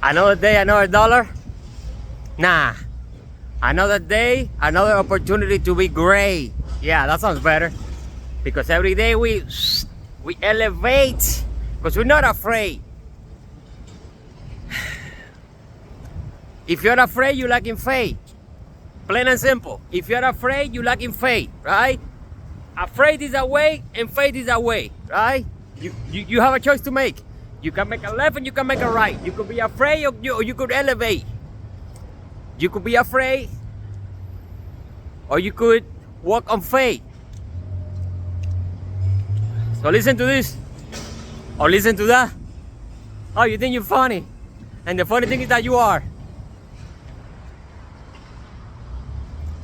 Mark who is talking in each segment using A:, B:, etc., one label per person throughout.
A: Another day, another dollar? Nah. Another day, another opportunity to be great. Yeah, that sounds better. Because every day we elevate. Because we're not afraid. If you're afraid, you're lacking faith. Plain and simple. If you're afraid, you're lacking faith, right? Afraid is a way and faith is a way, right? You have a choice to make. You can make a left and you can make a right. You could be afraid or you could elevate. You could be afraid or you could walk on faith. So listen to this or listen to that. Oh, you think you're funny? And the funny thing is that you are.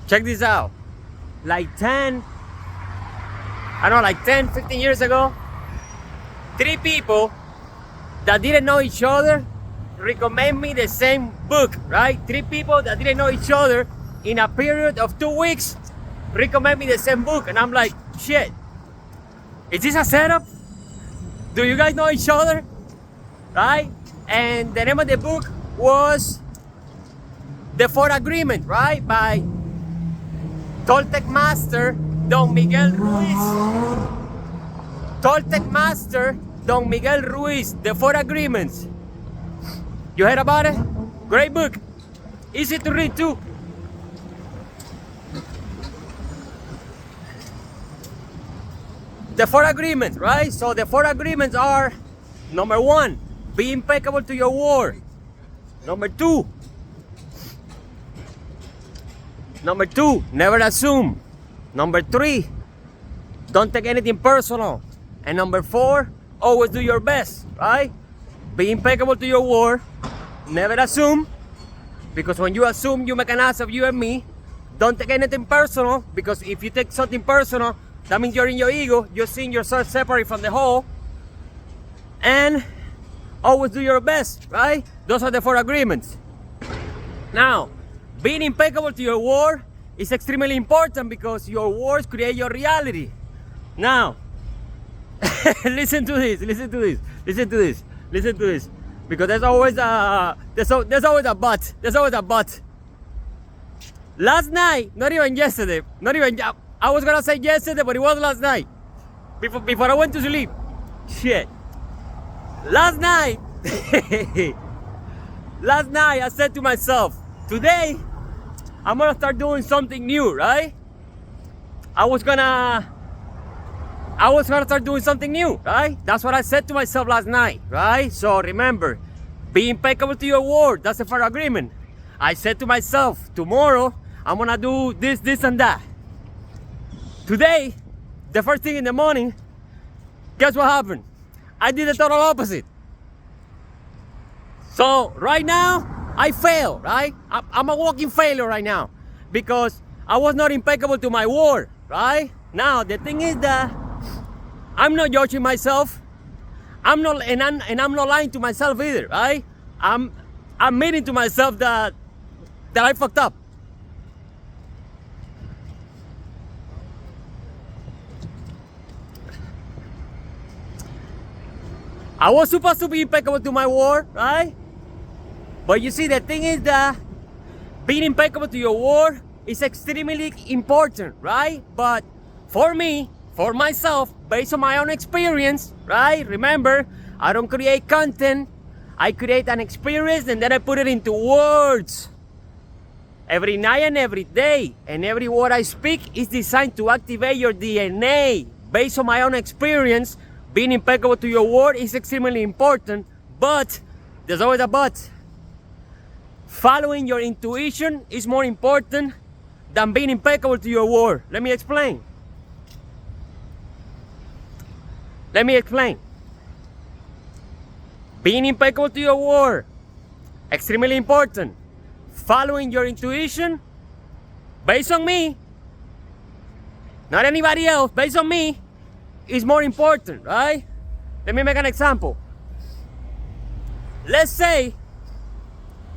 A: Check this out. Like 10, 15 years ago, 3 people that didn't know each other recommend me the same book, right? 3 people that didn't know each other in a period of 2 weeks recommend me the same book. And I'm like, shit, is this a setup? Do you guys know each other? Right? And the name of the book was The 4 Agreement, right? By Toltec Master Don Miguel Ruiz. Toltec Master Don Miguel Ruiz, The 4 Agreements. You heard about it? Great book. Easy to read too. The 4 agreements, right? So the 4 agreements are: number 1, be impeccable to your word. Number 2, never assume. Number 3, don't take anything personal. And number 4, always do your best, right? Be impeccable to your word. Never assume, because when you assume, you make an ass of you and me. Don't take anything personal, because if you take something personal, that means you're in your ego. You're seeing yourself separate from the whole. And always do your best, right? Those are the 4 agreements. Now, being impeccable to your word is extremely important because your words create your reality. Now, listen to this, because there's always a but. Last night, not even yesterday, I was gonna say yesterday, but it was last night, before I went to sleep. Shit. Last night, I said to myself, today, I'm gonna start doing something new, right? I was gonna start doing something new, right? That's what I said to myself last night, right? So remember, be impeccable to your word. That's a fair agreement. I said to myself, tomorrow, I'm gonna do this, and that. Today, the first thing in the morning, guess what happened? I did the total opposite. So right now, I fail, right? I'm a walking failure right now because I was not impeccable to my word, right? Now, the thing is that I'm not judging myself. I'm not lying to myself either, right? I'm admitting to myself that I fucked up. I was supposed to be impeccable to my word, right? But you see, the thing is that being impeccable to your word is extremely important, right? But for me, for myself, based on my own experience, right? Remember, I don't create content. I create an experience and then I put it into words. Every night and every day. And every word I speak is designed to activate your DNA. Based on my own experience, being impeccable to your word is extremely important. But, there's always a but. Following your intuition is more important than being impeccable to your word. Let me explain. Being impeccable to your word, extremely important. Following your intuition, based on me, not anybody else, based on me, is more important, right? Let me make an example. Let's say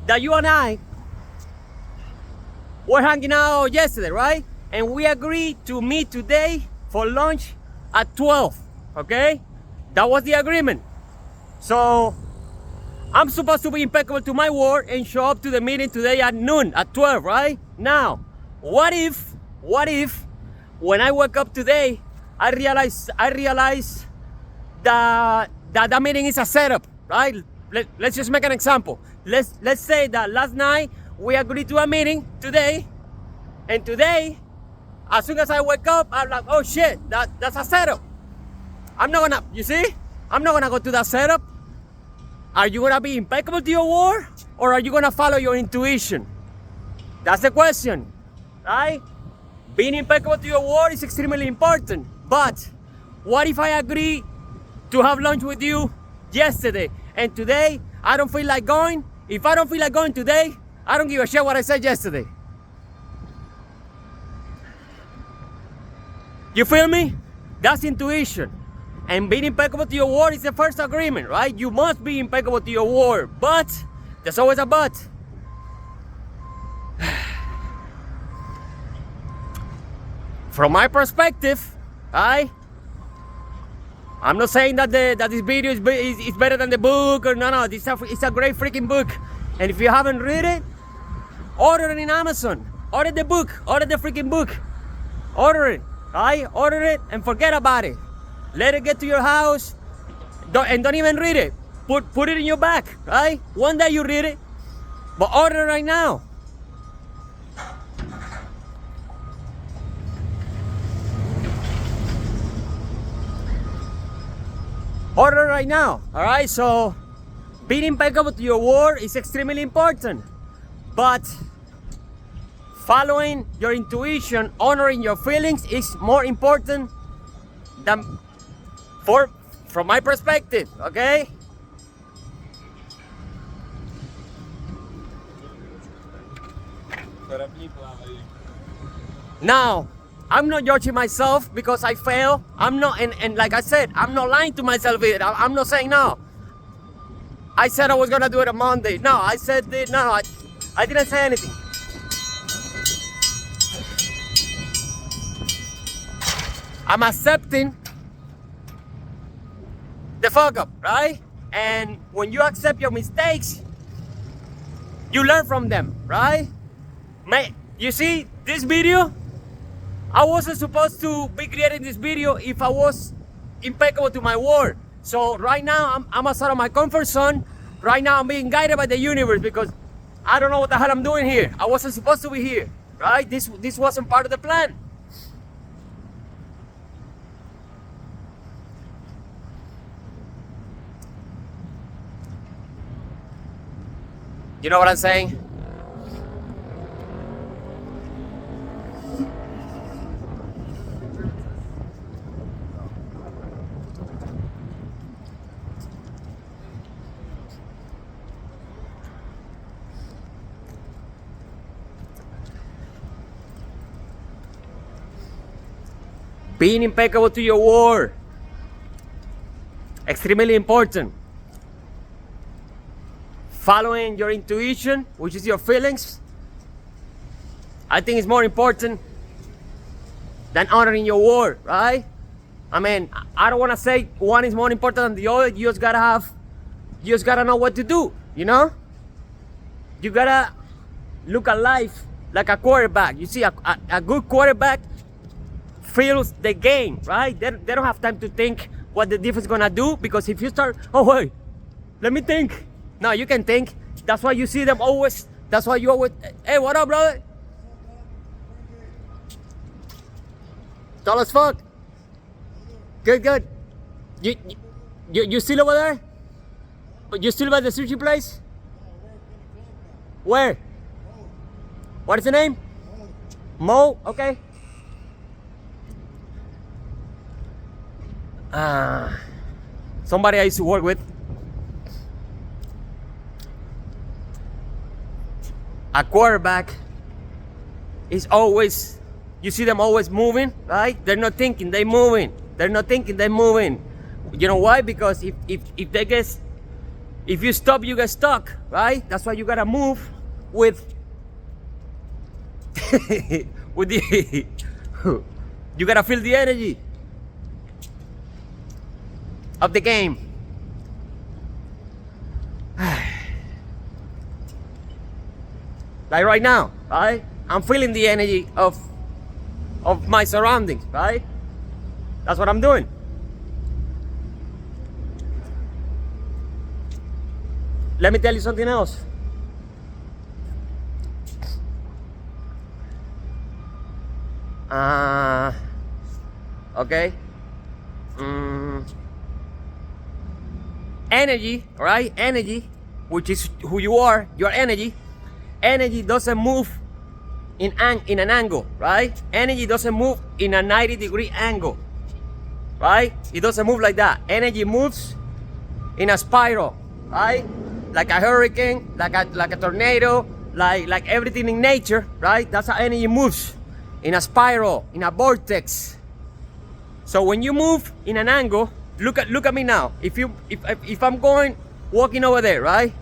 A: that you and I were hanging out yesterday, right? And we agreed to meet today for lunch at 12, okay? That was the agreement. So I'm supposed to be impeccable to my word and show up to the meeting today at noon, at 12, right? Now, what if, when I wake up today, I realize that meeting is a setup, right? Let's just make an example. Let's say that last night we agreed to a meeting today, and today, as soon as I wake up, I'm like, oh shit, that's a setup. I'm not gonna go to that setup. Are you gonna be impeccable to your word, or are you gonna follow your intuition? That's the question, right? Being impeccable to your word is extremely important. But what if I agree to have lunch with you yesterday, and today I don't feel like going? If I don't feel like going today, I don't give a shit what I said yesterday. You feel me? That's intuition. And being impeccable to your word is the first agreement, right? You must be impeccable to your word. But there's always a but. From my perspective, I'm not saying that this video is better than the book, or no. It's a great freaking book. And if you haven't read it, order it in Amazon. Order the book. Order the freaking book. Order it. Order it and forget about it. Let it get to your house. Don't even read it. Put it in your bag, right? One day you read it, but order it right now. Order right now, all right? So being impeccable to your word is extremely important, but following your intuition, honoring your feelings is more important than, from my perspective, okay? Now, I'm not judging myself because I fail. I'm not, and like I said, I'm not lying to myself either. I'm not saying no. I said I was gonna do it on Monday. No, I said that, no, I didn't say anything. I'm accepting the fuck up, right? And when you accept your mistakes, you learn from them, right? You see, this video, I wasn't supposed to be creating this video if I was impeccable to my word. So right now, I'm outside of my comfort zone. Right now, I'm being guided by the universe because I don't know what the hell I'm doing here. I wasn't supposed to be here, right? This wasn't part of the plan. You know what I'm saying? Being impeccable to your word, extremely important. Following your intuition, which is your feelings, I think is more important than honoring your word, right? I mean, I don't want to say one is more important than the other. You just gotta know what to do, you know? You gotta look at life like a quarterback. You see, a good quarterback feels the game, right? They don't have time to think what the defense is gonna do, because if you start, oh wait, let me think. No, you can think. That's why you see them always. That's why you always, hey, what up, brother? Tall as fuck. Good. You still over there? But you still by the sushi place? Where? What is the name? Mo. Okay. Somebody I used to work with. A quarterback is always, you see them always moving, right? They're not thinking, they're moving. They're not thinking, they're moving. You know why? Because if you stop, you get stuck, right? That's why you gotta move with with the you gotta feel the energy of the game. Like right now, right? I'm feeling the energy of my surroundings, right? That's what I'm doing. Let me tell you something else. Okay. Energy, right? Energy, which is who you are, your energy. Energy doesn't move in an angle, right? Energy doesn't move in a 90-degree angle, right? It doesn't move like that. Energy moves in a spiral, right? Like a hurricane, like a tornado, like everything in nature, right? That's how energy moves, in a spiral, in a vortex. So when you move in an angle, look at me now. If I'm walking over there, right?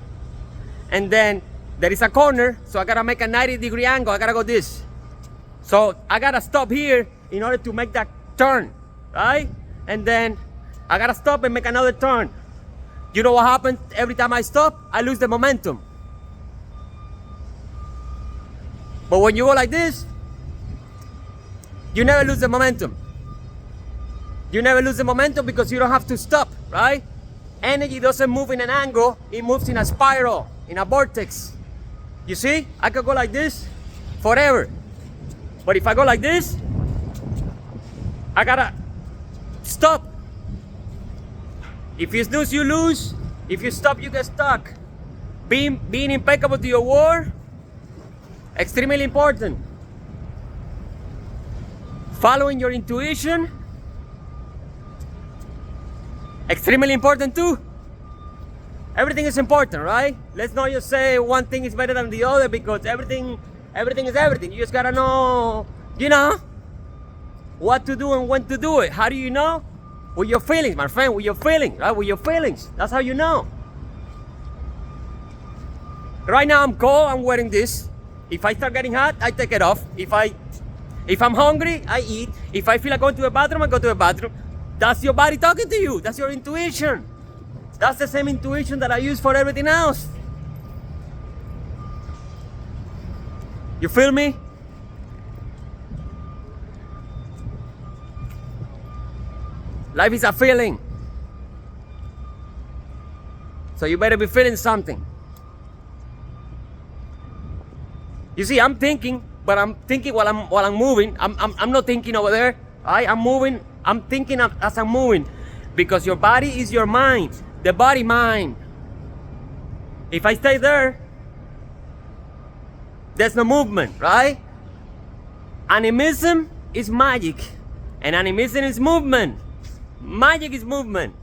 A: And then there is a corner, so I gotta make a 90-degree angle. I gotta go this. So I gotta stop here in order to make that turn, right? And then I gotta stop and make another turn. You know what happens every time I stop? I lose the momentum. But when you go like this, you never lose the momentum. You never lose the momentum because you don't have to stop, right? Energy doesn't move in an angle, it moves in a spiral, in a vortex. You see? I could go like this forever. But if I go like this, I gotta stop. If you snooze, you lose. If you stop, you get stuck. Being impeccable to your word, extremely important. Following your intuition, extremely important too. Everything is important, right? Let's not just say one thing is better than the other, because everything is everything. You just gotta know, what to do and when to do it. How do you know? With your feelings, my friend, with your feelings, right? With your feelings. That's how you know. Right now I'm cold, I'm wearing this. If I start getting hot, I take it off. If I'm hungry, I eat. If I feel like going to the bathroom, I go to the bathroom. That's your body talking to you. That's your intuition. That's the same intuition that I use for everything else. You feel me? Life is a feeling. So you better be feeling something. You see, I'm thinking, but I'm thinking while I'm moving. I'm not thinking over there. I'm moving. I'm thinking as I'm moving, because your body is your mind. The body mind. If I stay there, there's no movement, right? Animism is magic, and animism is movement. Magic is movement.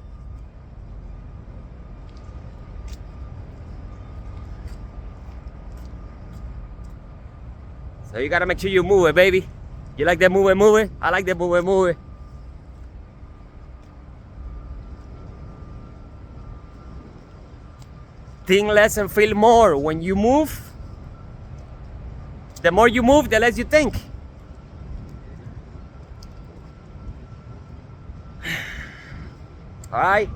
A: So you gotta make sure you move it, baby. You like that move it? I like that move it. Think less and feel more. When you move, the more you move, the less you think. Alright?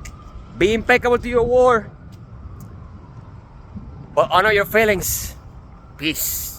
A: Be impeccable to your word, but honor your feelings. Peace.